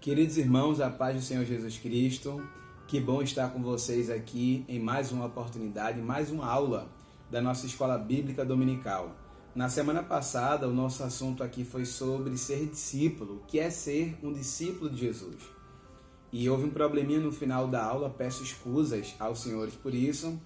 Queridos irmãos, a paz do Senhor Jesus Cristo, que bom estar com vocês aqui em mais uma oportunidade, mais uma aula da nossa Escola Bíblica Dominical. Na semana passada, o nosso assunto aqui foi sobre ser discípulo, que é ser um discípulo de Jesus. E houve um probleminha no final da aula, peço escusas aos senhores por isso,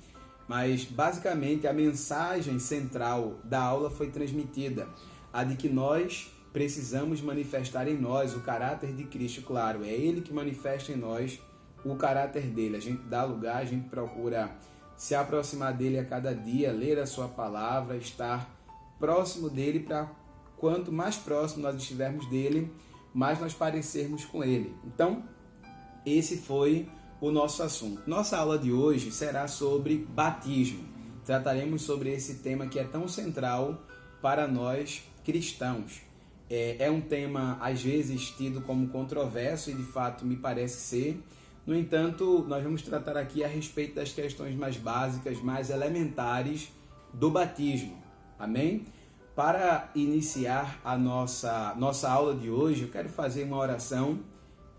mas basicamente a mensagem central da aula foi transmitida, a de que nós precisamos manifestar em nós o caráter de Cristo, claro, é Ele que manifesta em nós o caráter dele. A gente dá lugar, a gente procura se aproximar dele a cada dia, ler a sua palavra, estar próximo dele, para quanto mais próximo nós estivermos dele, mais nós parecermos com ele. Então, esse foi o nosso assunto. Nossa aula de hoje será sobre batismo. Trataremos sobre esse tema que é tão central para nós cristãos. É um tema, às vezes, tido como controverso e, de fato, me parece ser. No entanto, nós vamos tratar aqui a respeito das questões mais básicas, mais elementares do batismo. Amém? Para iniciar a nossa aula de hoje, eu quero fazer uma oração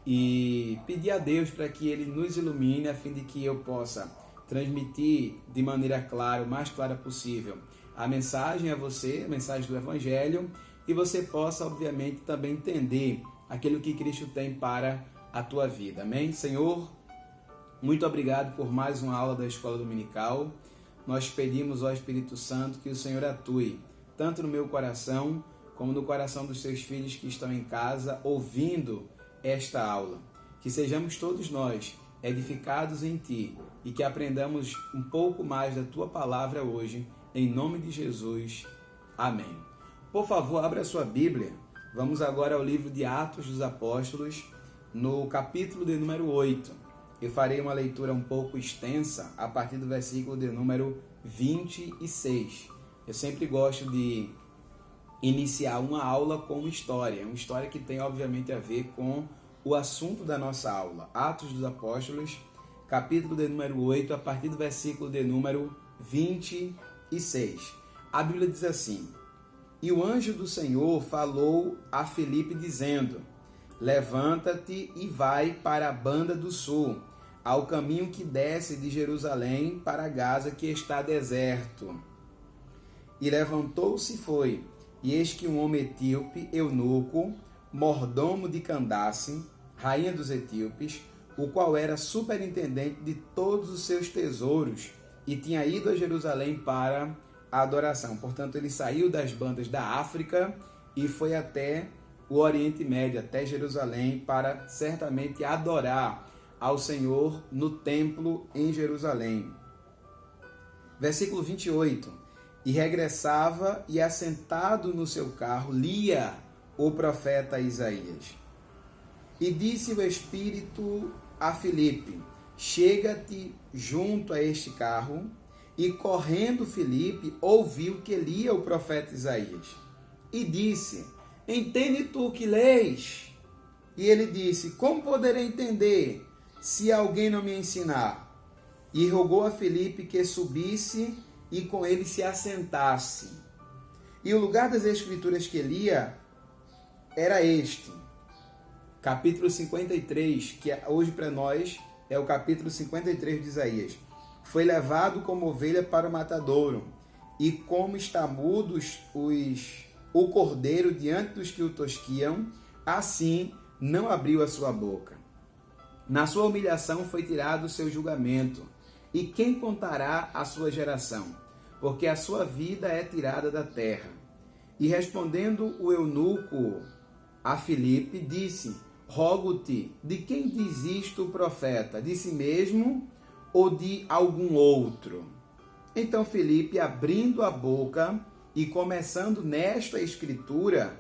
e pedir a Deus para que Ele nos ilumine, a fim de que eu possa transmitir de maneira clara, o mais clara possível, a mensagem a você, a mensagem do Evangelho, e você possa, obviamente, também entender aquilo que Cristo tem para a tua vida. Amém? Senhor, muito obrigado por mais uma aula da Escola Dominical. Nós pedimos ao Espírito Santo que o Senhor atue, tanto no meu coração, como no coração dos seus filhos que estão em casa, ouvindo esta aula. Que sejamos todos nós edificados em Ti e que aprendamos um pouco mais da Tua palavra hoje, em nome de Jesus. Amém. Por favor, abra a sua Bíblia. Vamos agora ao livro de Atos dos Apóstolos, no capítulo de número 8. Eu farei uma leitura um pouco extensa a partir do versículo de número 26. Eu sempre gosto de iniciar uma aula com uma história que tem obviamente a ver com o assunto da nossa aula. Atos dos Apóstolos, capítulo de número 8, a partir do versículo de número 26. A Bíblia diz assim: E o anjo do Senhor falou a Filipe dizendo: Levanta-te e vai para a banda do sul, ao caminho que desce de Jerusalém para Gaza, que está deserto. E levantou-se e foi, e eis que um homem etíope, eunuco, mordomo de Candace, rainha dos etíopes, o qual era superintendente de todos os seus tesouros, e tinha ido a Jerusalém para a adoração. Portanto, ele saiu das bandas da África e foi até o Oriente Médio, até Jerusalém, para certamente adorar ao Senhor no templo em Jerusalém. Versículo 28. E regressava e, assentado no seu carro, lia o profeta Isaías. E disse o Espírito a Filipe: Chega-te junto a este carro. E correndo Filipe, ouviu que lia o profeta Isaías. E disse: Entende tu o que lês? E ele disse: Como poderei entender, se alguém não me ensinar? E rogou a Filipe que subisse e com ele se assentasse. E o lugar das escrituras que lia era este, capítulo 53, que hoje para nós é o capítulo 53 de Isaías. Foi levado como ovelha para o matadouro, e como está mudo o cordeiro diante dos que o tosquiam, assim não abriu a sua boca. Na sua humilhação foi tirado o seu julgamento, e quem contará a sua geração? Porque a sua vida é tirada da terra. E respondendo o eunuco a Filipe, disse: Rogo-te, de quem diz isto o profeta? De si mesmo ou de algum outro? Então Filipe, abrindo a boca e começando nesta escritura,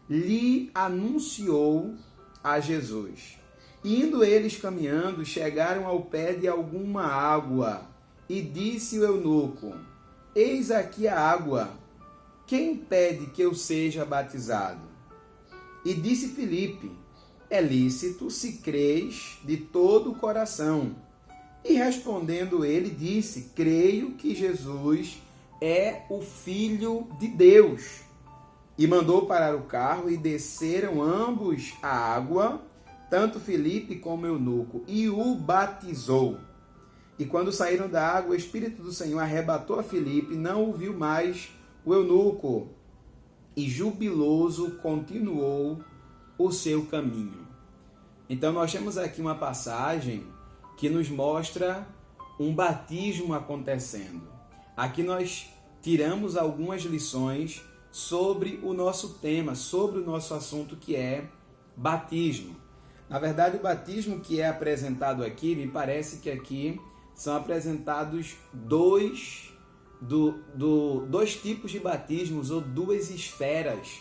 lhe anunciou a Jesus. E indo eles caminhando, chegaram ao pé de alguma água, e disse o eunuco: Eis aqui a água, quem pede que eu seja batizado? E disse Filipe: É lícito, se crês de todo o coração. E respondendo ele, disse: Creio que Jesus é o Filho de Deus. E mandou parar o carro, e desceram ambos a água, tanto Filipe como o eunuco, e o batizou. E quando saíram da água, o Espírito do Senhor arrebatou a Filipe, não o viu mais o eunuco, e jubiloso continuou o seu caminho. Então nós temos aqui uma passagem que nos mostra um batismo acontecendo. Aqui nós tiramos algumas lições sobre o nosso tema, sobre o nosso assunto, que é batismo. Na verdade, o batismo que é apresentado aqui, me parece que aqui são apresentados dois tipos de batismos, ou duas esferas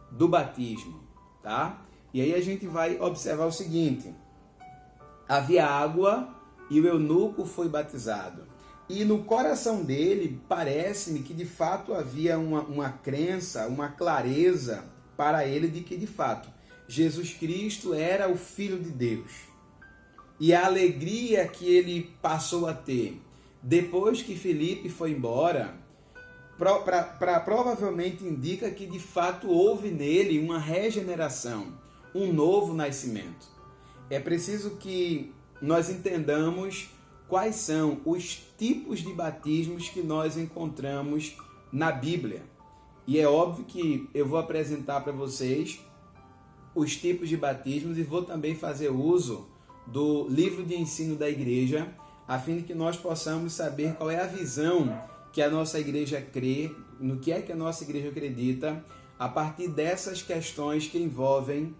do batismo, tá? E aí a gente vai observar o seguinte: havia água e o eunuco foi batizado. E no coração dele, parece-me que de fato havia uma crença, uma clareza para ele de que de fato Jesus Cristo era o Filho de Deus. E a alegria que ele passou a ter depois que Filipe foi embora, provavelmente indica que de fato houve nele uma regeneração, um novo nascimento. É preciso que nós entendamos quais são os tipos de batismos que nós encontramos na Bíblia. E é óbvio que eu vou apresentar para vocês os tipos de batismos e vou também fazer uso do livro de ensino da igreja, a fim de que nós possamos saber qual é a visão que a nossa igreja crê, no que é que a nossa igreja acredita, a partir dessas questões que envolvem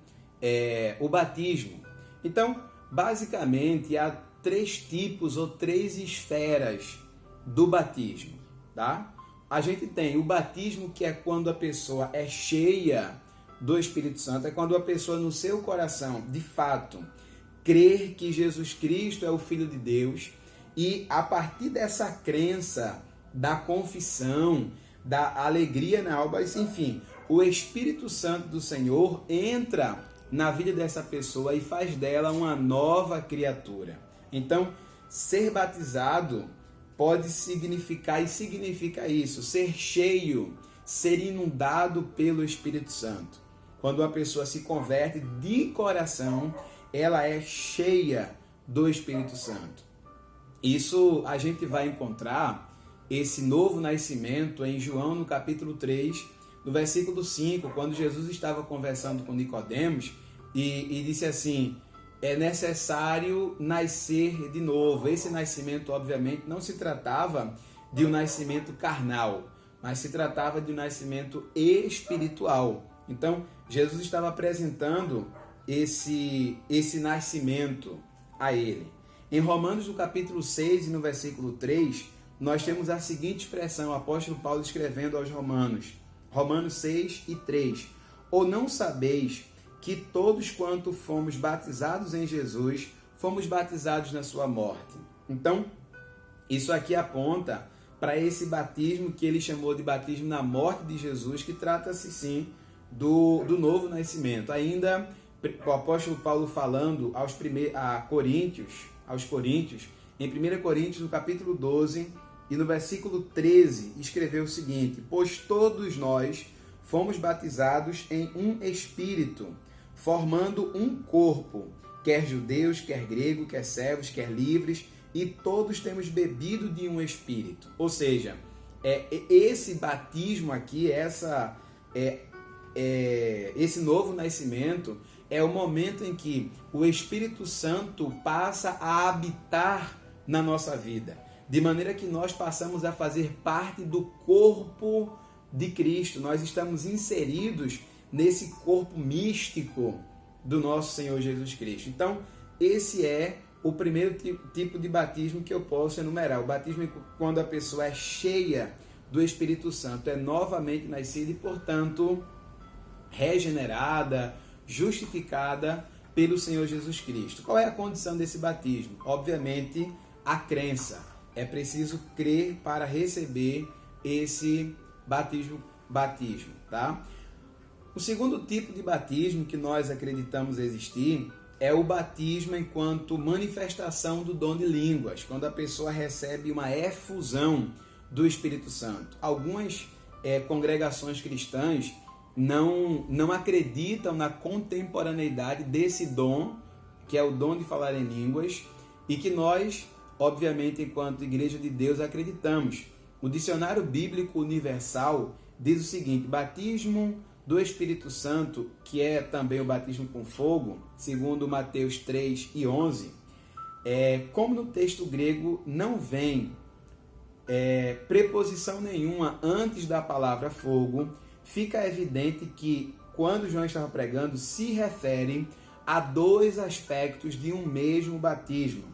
o batismo. Então, basicamente, há três tipos ou três esferas do batismo, tá? A gente tem o batismo, que é quando a pessoa é cheia do Espírito Santo, é quando a pessoa no seu coração, de fato, crer que Jesus Cristo é o Filho de Deus, e a partir dessa crença, da confissão, da alegria na alma, enfim, o Espírito Santo do Senhor entra na vida dessa pessoa e faz dela uma nova criatura. Então, ser batizado pode significar, e significa isso, ser cheio, ser inundado pelo Espírito Santo. Quando uma pessoa se converte de coração, ela é cheia do Espírito Santo. Isso a gente vai encontrar esse novo nascimento em João, no capítulo 3, no versículo 5, quando Jesus estava conversando com Nicodemos e disse assim: é necessário nascer de novo. Esse nascimento, obviamente, não se tratava de um nascimento carnal, mas se tratava de um nascimento espiritual. Então, Jesus estava apresentando esse nascimento a ele. Em Romanos, no capítulo 6 e no versículo 3, nós temos a seguinte expressão, o apóstolo Paulo escrevendo aos Romanos, Romanos 6 e 3. Ou não sabeis que todos quanto fomos batizados em Jesus, fomos batizados na sua morte? Então, isso aqui aponta para esse batismo que ele chamou de batismo na morte de Jesus, que trata-se sim do novo nascimento. Ainda o apóstolo Paulo falando aos Coríntios, em 1 Coríntios, no capítulo 12 e no versículo 13, escreveu o seguinte: pois todos nós fomos batizados em um espírito, formando um corpo, quer judeus, quer grego, quer servos, quer livres, e todos temos bebido de um espírito. Ou seja, esse batismo aqui, esse novo nascimento, é o momento em que o Espírito Santo passa a habitar na nossa vida, de maneira que nós passamos a fazer parte do corpo de Cristo. Nós estamos inseridos nesse corpo místico do nosso Senhor Jesus Cristo. Então, esse é o primeiro tipo de batismo que eu posso enumerar. O batismo é quando a pessoa é cheia do Espírito Santo, é novamente nascida e, portanto, regenerada, justificada pelo Senhor Jesus Cristo. Qual é a condição desse batismo? Obviamente, a crença. É preciso crer para receber esse batismo, tá? O segundo tipo de batismo que nós acreditamos existir é o batismo enquanto manifestação do dom de línguas, quando a pessoa recebe uma efusão do Espírito Santo. Algumas congregações cristãs não acreditam na contemporaneidade desse dom que é o dom de falar em línguas, e que nós, obviamente, enquanto Igreja de Deus, acreditamos. O Dicionário Bíblico Universal diz o seguinte: batismo do Espírito Santo, que é também o batismo com fogo, segundo Mateus 3:11, como no texto grego não vem preposição nenhuma antes da palavra fogo, fica evidente que, quando João estava pregando, se refere a dois aspectos de um mesmo batismo,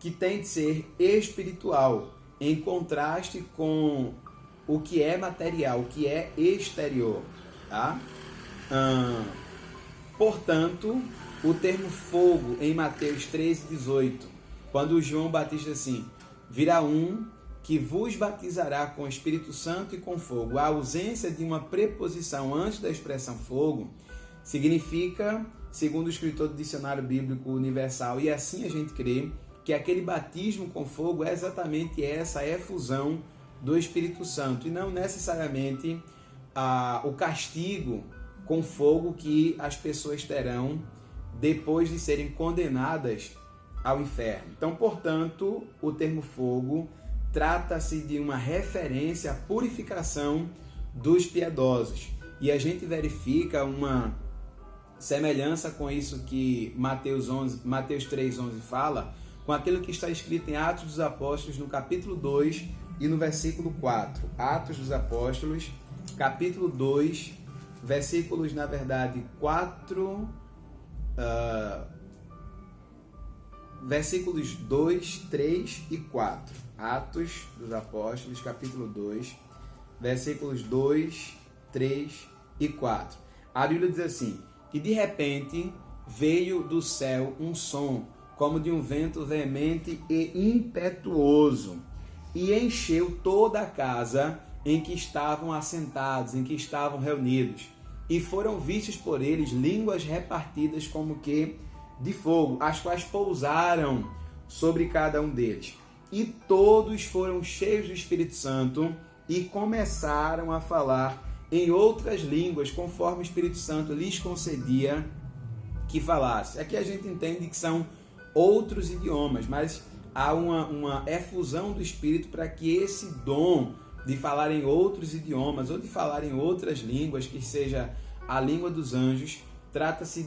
que tem de ser espiritual, em contraste com o que é material, o que é exterior, tá? Portanto, o termo fogo em Mateus 13:18, quando João Batista assim: virá um que vos batizará com o Espírito Santo e com fogo. A ausência de uma preposição antes da expressão fogo significa, segundo o escritor do Dicionário Bíblico Universal, e assim a gente crê, que aquele batismo com fogo é exatamente essa efusão do Espírito Santo, e não necessariamente o castigo com fogo que as pessoas terão depois de serem condenadas ao inferno. Então, portanto, o termo fogo trata-se de uma referência à purificação dos piedosos. E a gente verifica uma semelhança com isso que Mateus 3:11 fala, com aquilo que está escrito em Atos dos Apóstolos, no capítulo 2 e no versículo 4. Atos dos Apóstolos, capítulo 2, versículos, na verdade, 4... versículos 2, 3 e 4. Atos dos Apóstolos, capítulo 2, versículos 2, 3 e 4. A Bíblia diz assim: e de repente veio do céu um som, como de um vento veemente e impetuoso, e encheu toda a casa em que estavam assentados, em que estavam reunidos. E foram vistas por eles línguas repartidas como que de fogo, as quais pousaram sobre cada um deles. E todos foram cheios do Espírito Santo e começaram a falar em outras línguas, conforme o Espírito Santo lhes concedia que falasse. Aqui a gente entende que são outros idiomas, mas há uma efusão do Espírito para que esse dom de falar em outros idiomas ou de falar em outras línguas, que seja a língua dos anjos, trata-se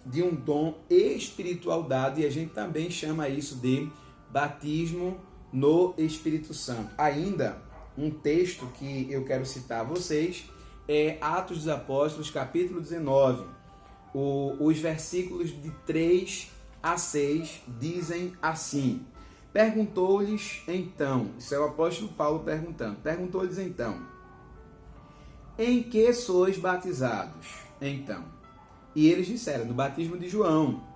de um dom espiritual dado, e a gente também chama isso de batismo no Espírito Santo. Ainda um texto que eu quero citar a vocês é Atos dos Apóstolos, capítulo 19. Os versículos de 3 a 6 dizem assim: perguntou-lhes então, isso é o apóstolo Paulo perguntando, perguntou-lhes então: em que sois batizados? Então, e eles disseram: no batismo de João.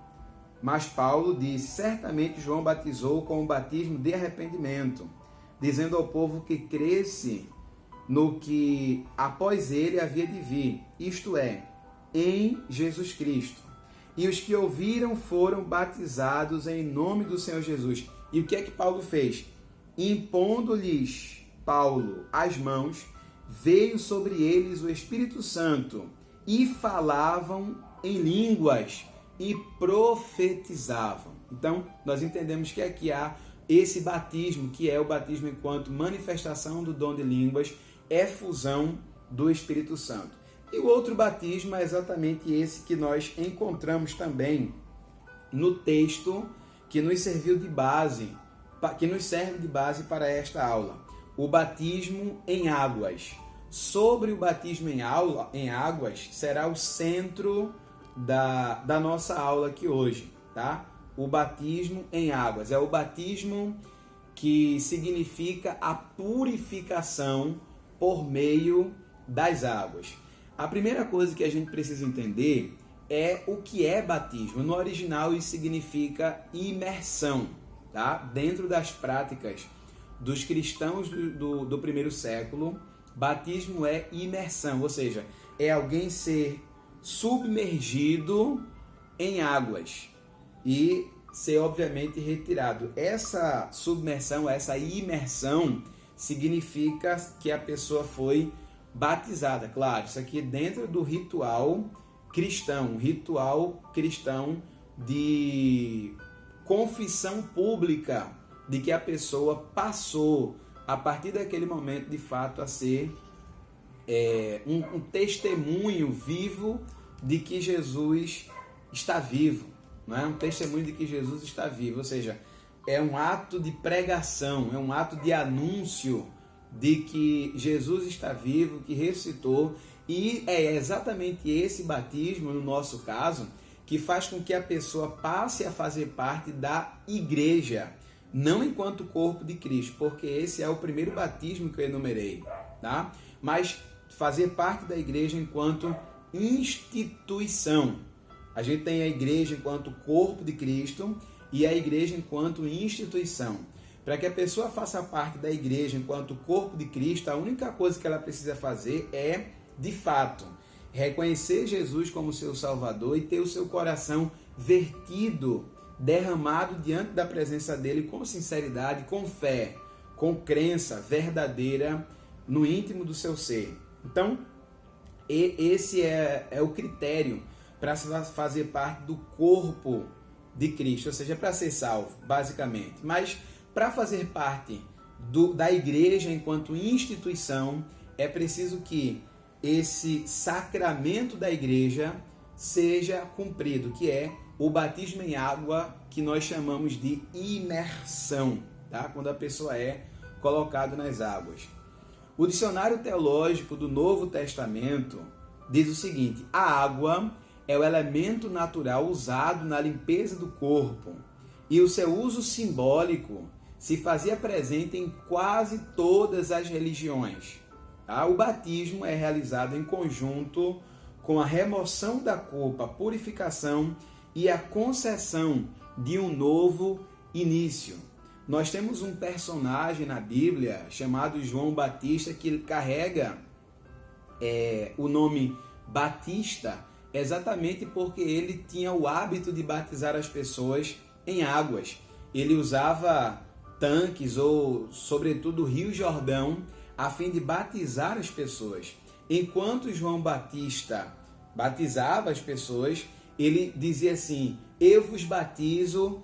Mas Paulo disse: certamente João batizou com o batismo de arrependimento, dizendo ao povo que cresce no que após ele havia de vir, isto é, em Jesus Cristo. E os que ouviram foram batizados em nome do Senhor Jesus. E o que é que Paulo fez? Impondo-lhes Paulo as mãos, veio sobre eles o Espírito Santo, e falavam em línguas e profetizavam. Então, nós entendemos que aqui há esse batismo, que é o batismo enquanto manifestação do dom de línguas, efusão do Espírito Santo. E o outro batismo é exatamente esse que nós encontramos também no texto que nos serviu de base, que nos serve de base para esta aula. O batismo em águas. Sobre o batismo em águas será o centro da nossa aula aqui hoje, tá? O batismo em águas é o batismo que significa a purificação por meio das águas. A primeira coisa que a gente precisa entender é o que é batismo. No original isso significa imersão, tá? Dentro das práticas dos cristãos do primeiro século, batismo é imersão, ou seja, é alguém ser submergido em águas e ser obviamente retirado. Essa submersão, essa imersão significa que a pessoa foi batizada. Claro, isso aqui é dentro do ritual cristão, um ritual cristão de confissão pública de que a pessoa passou, a partir daquele momento, de fato, a ser um testemunho vivo de que Jesus está vivo, não é? Um testemunho de que Jesus está vivo, ou seja, é um ato de pregação, é um ato de anúncio de que Jesus está vivo, que ressuscitou, e é exatamente esse batismo, no nosso caso, que faz com que a pessoa passe a fazer parte da igreja, não enquanto corpo de Cristo, porque esse é o primeiro batismo que eu enumerei, tá? Mas fazer parte da igreja enquanto instituição. A gente tem a igreja enquanto corpo de Cristo e a igreja enquanto instituição. Para que a pessoa faça parte da igreja enquanto corpo de Cristo, a única coisa que ela precisa fazer é, de fato, reconhecer Jesus como seu Salvador e ter o seu coração vertido, derramado diante da presença dele com sinceridade, com fé, com crença verdadeira no íntimo do seu ser. Então, esse é o critério para fazer parte do corpo de Cristo, ou seja, para ser salvo, basicamente. Mas para fazer parte da igreja enquanto instituição, é preciso que esse sacramento da igreja seja cumprido, que é o batismo em água, que nós chamamos de imersão, tá? Quando a pessoa é colocada nas águas. O dicionário teológico do Novo Testamento diz o seguinte: a água é o elemento natural usado na limpeza do corpo, e o seu uso simbólico se fazia presente em quase todas as religiões. O batismo é realizado em conjunto com a remoção da culpa, a purificação e a concessão de um novo início. Nós temos um personagem na Bíblia chamado João Batista, que ele carrega o nome Batista exatamente porque ele tinha o hábito de batizar as pessoas em águas. Ele usava tanques ou, sobretudo, o Rio Jordão a fim de batizar as pessoas. Enquanto João Batista batizava as pessoas, ele dizia assim: eu vos batizo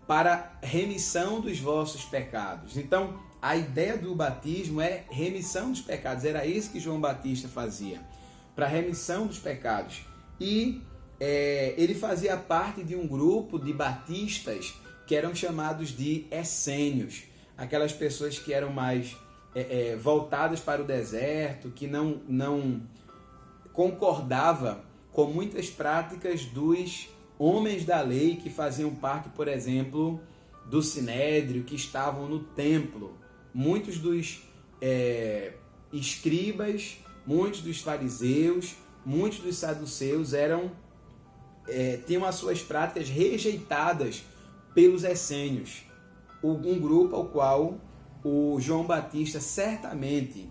para remissão dos vossos pecados. Então, a ideia do batismo é remissão dos pecados. Era isso que João Batista fazia, para remissão dos pecados. E ele fazia parte de um grupo de batistas que eram chamados de essênios, aquelas pessoas que eram mais voltadas para o deserto, que não concordava com muitas práticas dos homens da lei que faziam parte, por exemplo, do Sinédrio, que estavam no templo. Muitos dos escribas, muitos dos fariseus, muitos dos saduceus tinham as suas práticas rejeitadas pelos essênios, um grupo ao qual o João Batista certamente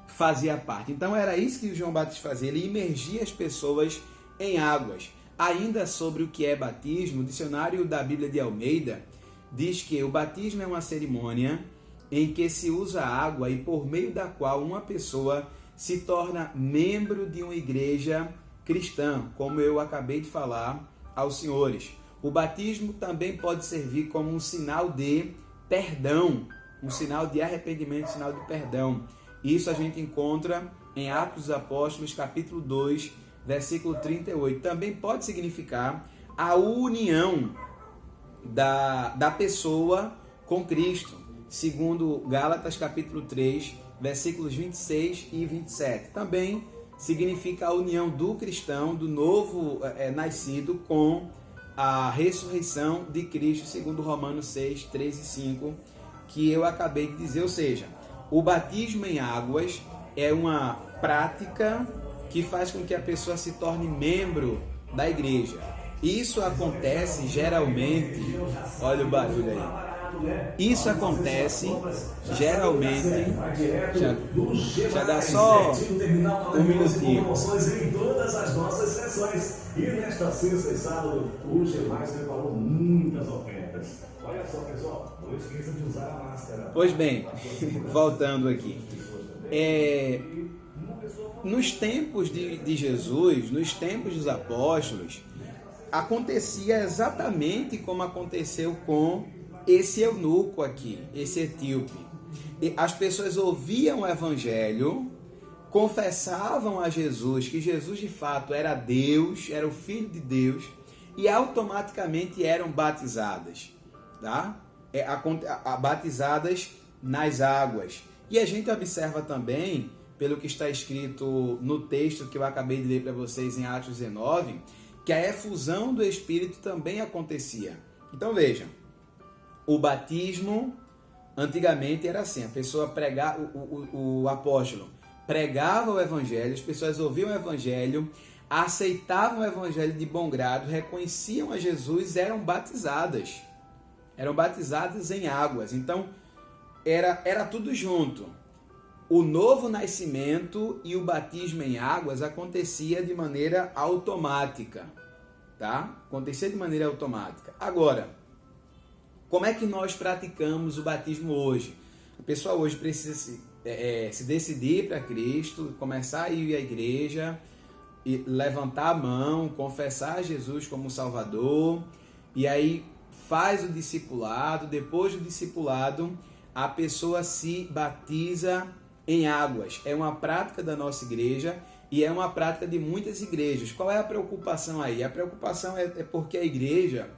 fazia parte. Então era isso que o João Batista fazia, ele imergia as pessoas em águas. Ainda sobre o que é batismo, o dicionário da Bíblia de Almeida diz que o batismo é uma cerimônia em que se usa água e por meio da qual uma pessoa se torna membro de uma igreja cristã, como eu acabei de falar aos senhores. O batismo também pode servir como um sinal de perdão, um sinal de arrependimento, um sinal de perdão. Isso a gente encontra em Atos dos Apóstolos, capítulo 2, versículo 38. Também pode significar a união da pessoa com Cristo, segundo Gálatas, capítulo 3, versículos 26 e 27. Também significa a união do cristão, do novo nascido, com a ressurreição de Cristo, segundo Romanos 6, 3 e 5, que eu acabei de dizer. Ou seja, o batismo em águas é uma prática que faz com que a pessoa se torne membro da igreja. Isso acontece geralmente, olha o barulho aí, isso acontece geralmente, já dá só um minutinho. Em todas as nossas sessões. E nesta sexta e sábado, o G+, preparou muitas ofertas. Olha só, pessoal, não esqueça de usar a máscara. Pois bem, voltando aqui. Uma pessoa nos tempos de Jesus, nos tempos dos apóstolos, acontecia exatamente como aconteceu com esse eunuco aqui, esse etíope. E as pessoas ouviam o evangelho, confessavam a Jesus que Jesus de fato era Deus, era o Filho de Deus, e automaticamente eram batizadas, tá? Batizadas nas águas. E a gente observa também, pelo que está escrito no texto que eu acabei de ler para vocês em Atos 19, que a efusão do Espírito também acontecia. Então vejam, o batismo antigamente era assim, a pessoa pregava, o apóstolo pregava o evangelho, as pessoas ouviam o evangelho, aceitavam o evangelho de bom grado, reconheciam a Jesus, eram batizadas em águas. Então era tudo junto. O novo nascimento e o batismo em águas acontecia de maneira automática, tá? Acontecia de maneira automática. Agora, como é que nós praticamos o batismo hoje? A pessoa hoje precisa se decidir para Cristo, começar a ir à igreja, e levantar a mão, confessar Jesus como Salvador, e aí faz o discipulado. Depois do discipulado, a pessoa se batiza em águas. É uma prática da nossa igreja e é uma prática de muitas igrejas. Qual é a preocupação aí? A preocupação é porque a igreja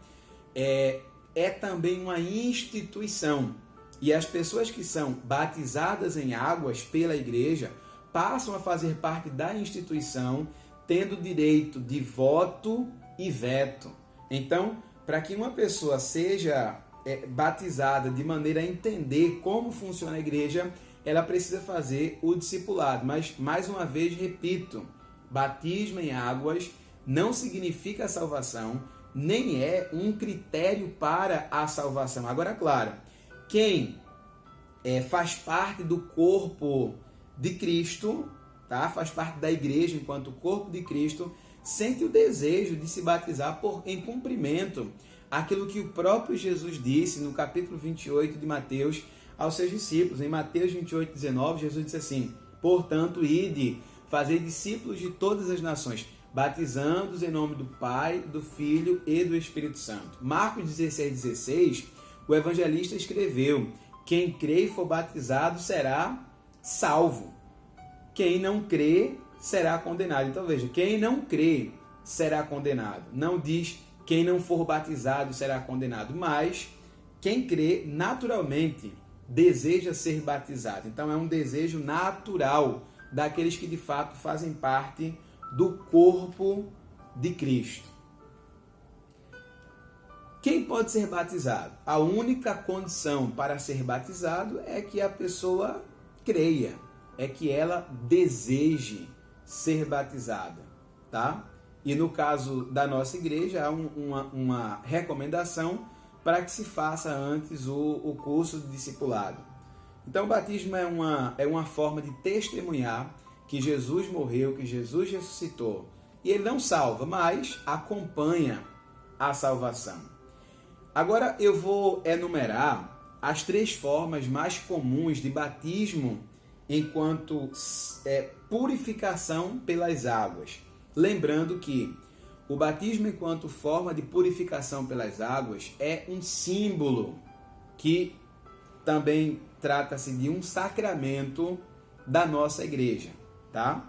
é também uma instituição. E as pessoas que são batizadas em águas pela igreja passam a fazer parte da instituição, tendo direito de voto e veto. Então, para que uma pessoa seja batizada de maneira a entender como funciona a igreja, ela precisa fazer o discipulado. Mas, mais uma vez, repito, batismo em águas não significa salvação, nem é um critério para a salvação. Agora, claro, quem faz parte do corpo de Cristo, tá? Faz parte da igreja enquanto corpo de Cristo, sente o desejo de se batizar em cumprimento àquilo que o próprio Jesus disse no capítulo 28 de Mateus aos seus discípulos. Em Mateus 28, 19, Jesus disse assim: portanto, ide, fazei discípulos de todas as nações, batizando-os em nome do Pai, do Filho e do Espírito Santo. Marcos 16, 16, o evangelista escreveu: quem crê e for batizado será salvo. Quem não crê será condenado. Então veja, quem não crê será condenado. Não diz quem não for batizado será condenado, mas quem crê naturalmente deseja ser batizado. Então é um desejo natural daqueles que de fato fazem parte do corpo de Cristo. Quem pode ser batizado? A única condição para ser batizado é que a pessoa creia, é que ela deseje ser batizada, tá? E no caso da nossa igreja, há uma recomendação para que se faça antes o curso de discipulado. Então o batismo é uma forma de testemunhar que Jesus morreu, que Jesus ressuscitou. E ele não salva, mas acompanha a salvação. Agora eu vou enumerar as 3 formas mais comuns de batismo enquanto purificação pelas águas. Lembrando que o batismo enquanto forma de purificação pelas águas é um símbolo que também trata-se de um sacramento da nossa igreja, tá?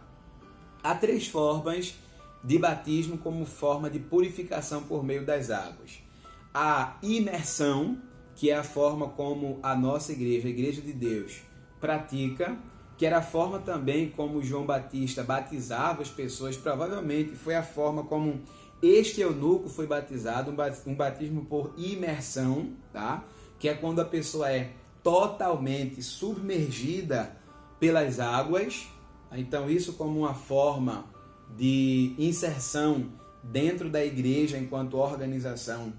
Há 3 formas de batismo como forma de purificação por meio das águas. A imersão, que é a forma como a nossa igreja, a Igreja de Deus, pratica, que era a forma também como João Batista batizava as pessoas. Provavelmente foi a forma como este eunuco foi batizado, um batismo por imersão, tá? Que é quando a pessoa é totalmente submergida pelas águas. Então isso como uma forma de inserção dentro da igreja enquanto organização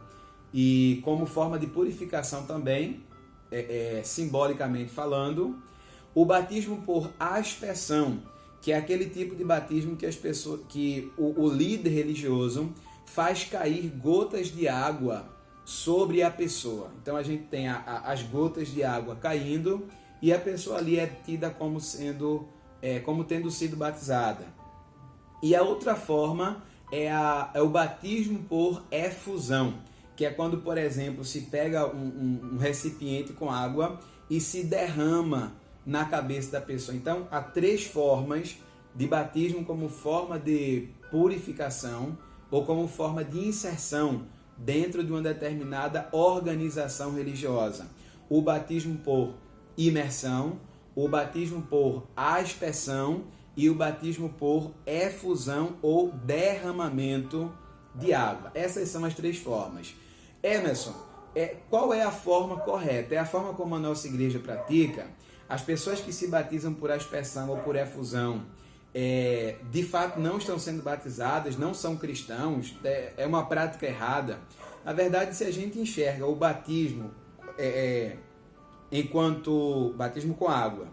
e como forma de purificação também, simbolicamente falando. O batismo por aspersão, que é aquele tipo de batismo que o líder religioso faz cair gotas de água sobre a pessoa. Então a gente tem as gotas de água caindo e a pessoa ali é tida como sendo como tendo sido batizada. E a outra forma é o batismo por efusão, que é quando, por exemplo, se pega um recipiente com água e se derrama na cabeça da pessoa. Então, há 3 formas de batismo como forma de purificação ou como forma de inserção dentro de uma determinada organização religiosa. O batismo por imersão, o batismo por aspersão e o batismo por efusão ou derramamento de água. Essas são as 3 formas. Emerson, qual é a forma correta? É a forma como a nossa igreja pratica? As pessoas que se batizam por aspersão ou por efusão, de fato não estão sendo batizadas, não são cristãos, é uma prática errada. Na verdade, se a gente enxerga o batismo enquanto batismo com água,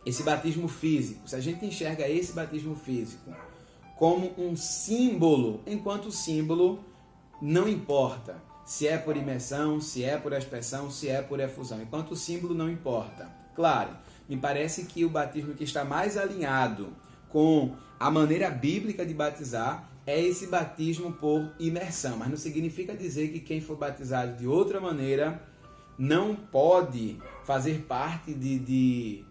esse batismo físico, se a gente enxerga esse batismo físico como um símbolo, enquanto símbolo, não importa se é por imersão, se é por aspersão, se é por efusão, enquanto símbolo não importa. Claro, me parece que o batismo que está mais alinhado com a maneira bíblica de batizar é esse batismo por imersão, mas não significa dizer que quem for batizado de outra maneira não pode fazer parte de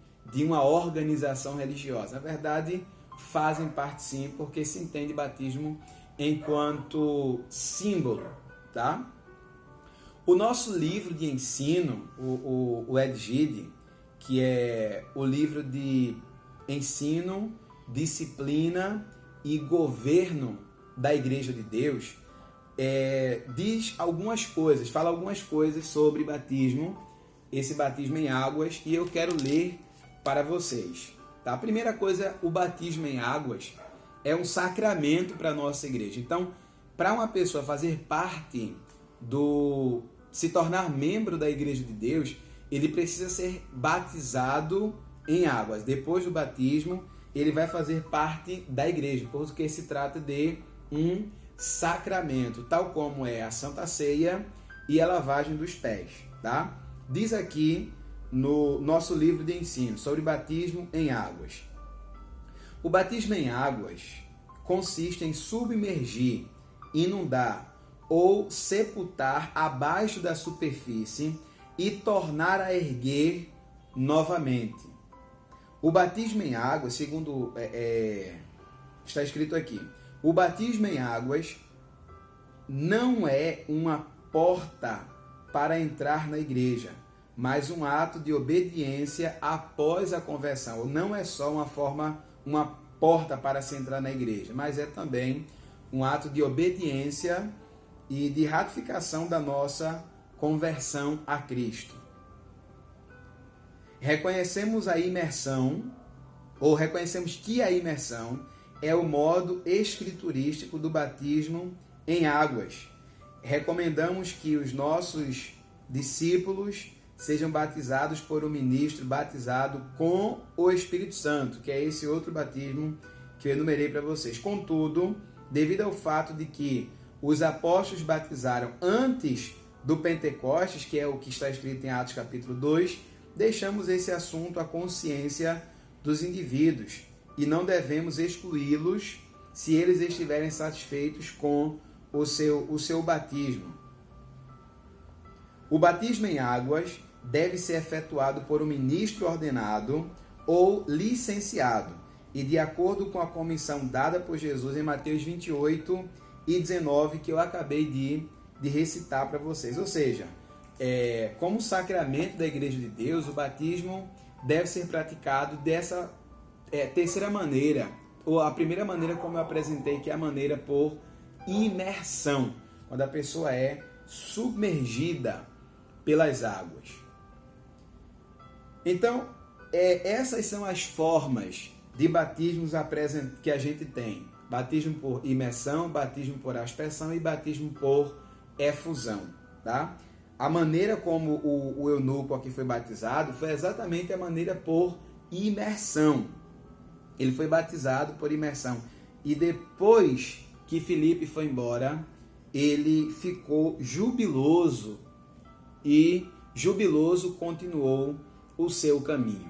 uma organização religiosa. Na verdade, fazem parte sim, porque se entende batismo enquanto símbolo, tá? O nosso livro de ensino, o EDGID, que é o livro de ensino, disciplina e governo da Igreja de Deus, diz algumas coisas, fala algumas coisas sobre batismo, esse batismo em águas, e eu quero ler para vocês. Tá? A primeira coisa, o batismo em águas é um sacramento para a nossa igreja. Então, para uma pessoa fazer parte se tornar membro da Igreja de Deus, ele precisa ser batizado em águas. Depois do batismo, ele vai fazer parte da igreja, porque se trata de um sacramento, tal como é a Santa Ceia e a lavagem dos pés. Tá? Diz aqui no nosso livro de ensino sobre batismo em águas. O batismo em águas consiste em submergir, inundar ou sepultar abaixo da superfície e tornar a erguer novamente. O batismo em águas, segundo está escrito aqui, o batismo em águas não é uma porta para entrar na igreja, mas um ato de obediência após a conversão. Não é só uma porta para se entrar na igreja, mas é também um ato de obediência e de ratificação da nossa conversão a Cristo. Reconhecemos a imersão, ou reconhecemos que a imersão é o modo escriturístico do batismo em águas. Recomendamos que os nossos discípulos sejam batizados por um ministro batizado com o Espírito Santo, que é esse outro batismo que eu enumerei para vocês. Contudo, devido ao fato de que os apóstolos batizaram antes do Pentecostes, que é o que está escrito em Atos capítulo 2, deixamos esse assunto à consciência dos indivíduos e não devemos excluí-los se eles estiverem satisfeitos com o seu batismo. O batismo em águas deve ser efetuado por um ministro ordenado ou licenciado e de acordo com a comissão dada por Jesus em Mateus 28 e 19, que eu acabei de recitar para vocês. Ou seja, como sacramento da Igreja de Deus, o batismo deve ser praticado dessa terceira maneira, ou a primeira maneira como eu apresentei, que é a maneira por imersão, quando a pessoa é submergida pelas águas. Então, essas são as formas de batismos que a gente tem. Batismo por imersão, batismo por aspersão e batismo por efusão. Tá? A maneira como o eunuco aqui foi batizado foi exatamente a maneira por imersão. Ele foi batizado por imersão. E depois que Filipe foi embora, ele ficou jubiloso e jubiloso continuou o seu caminho.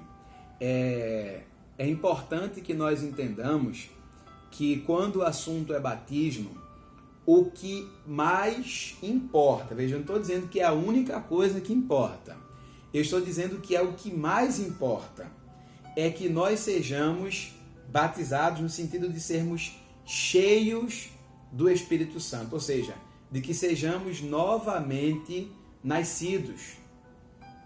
É é importante que nós entendamos que quando o assunto é batismo, o que mais importa, veja, eu não estou dizendo que é a única coisa que importa, eu estou dizendo que é o que mais importa, é que nós sejamos batizados no sentido de sermos cheios do Espírito Santo, ou seja, de que sejamos novamente nascidos.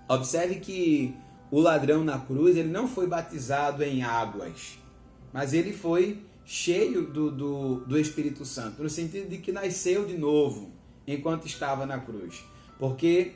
Observe que o ladrão na cruz, ele não foi batizado em águas, mas ele foi cheio do Espírito Santo, no sentido de que nasceu de novo enquanto estava na cruz, porque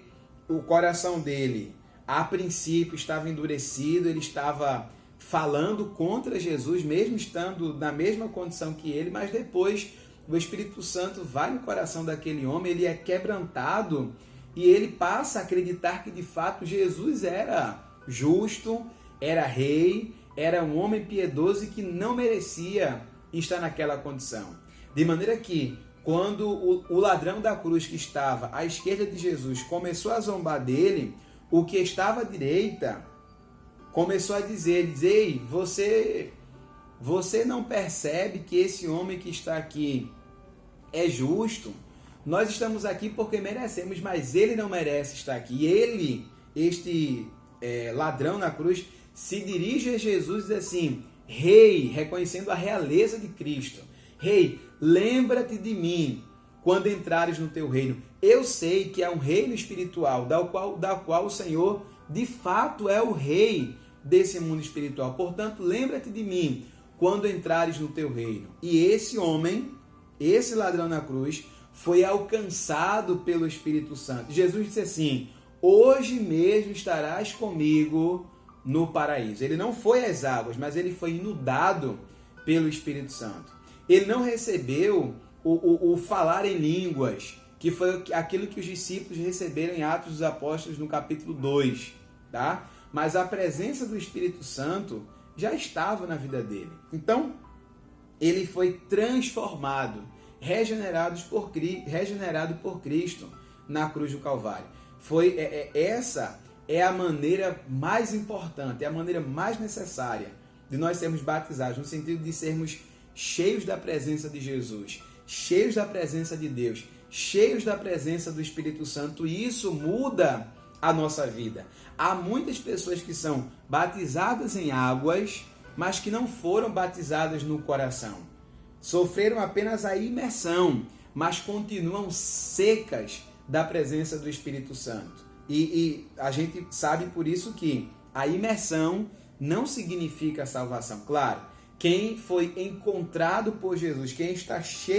o coração dele, a princípio, estava endurecido, ele estava falando contra Jesus, mesmo estando na mesma condição que ele, mas depois o Espírito Santo vai no coração daquele homem, ele é quebrantado e ele passa a acreditar que de fato Jesus era justo, era rei, era um homem piedoso e que não merecia estar naquela condição. De maneira que, quando o ladrão da cruz que estava à esquerda de Jesus começou a zombar dele, o que estava à direita começou a dizer: ei, você não percebe que esse homem que está aqui é justo? Nós estamos aqui porque merecemos, mas ele não merece estar aqui. E ele, ladrão na cruz, se dirige a Jesus e diz assim: Rei, reconhecendo a realeza de Cristo, Rei, lembra-te de mim quando entrares no teu reino. Eu sei que é um reino espiritual, da qual o Senhor de fato é o rei desse mundo espiritual. Portanto, lembra-te de mim quando entrares no teu reino. E esse homem, esse ladrão na cruz, foi alcançado pelo Espírito Santo. Jesus disse assim: hoje mesmo estarás comigo no paraíso. Ele não foi às águas, mas ele foi inundado pelo Espírito Santo. Ele não recebeu o falar em línguas, que foi aquilo que os discípulos receberam em Atos dos Apóstolos no capítulo 2, tá? Mas a presença do Espírito Santo já estava na vida dele. Então, ele foi transformado, regenerado por Cristo na cruz do Calvário. Essa é a maneira mais importante, é a maneira mais necessária de nós sermos batizados, no sentido de sermos cheios da presença de Jesus, cheios da presença de Deus, cheios da presença do Espírito Santo, e isso muda a nossa vida. Há muitas pessoas que são batizadas em águas, mas que não foram batizadas no coração. Sofreram apenas a imersão, mas continuam secas da presença do Espírito Santo. E a gente sabe por isso que a imersão não significa salvação. Claro, quem foi encontrado por Jesus, quem está cheio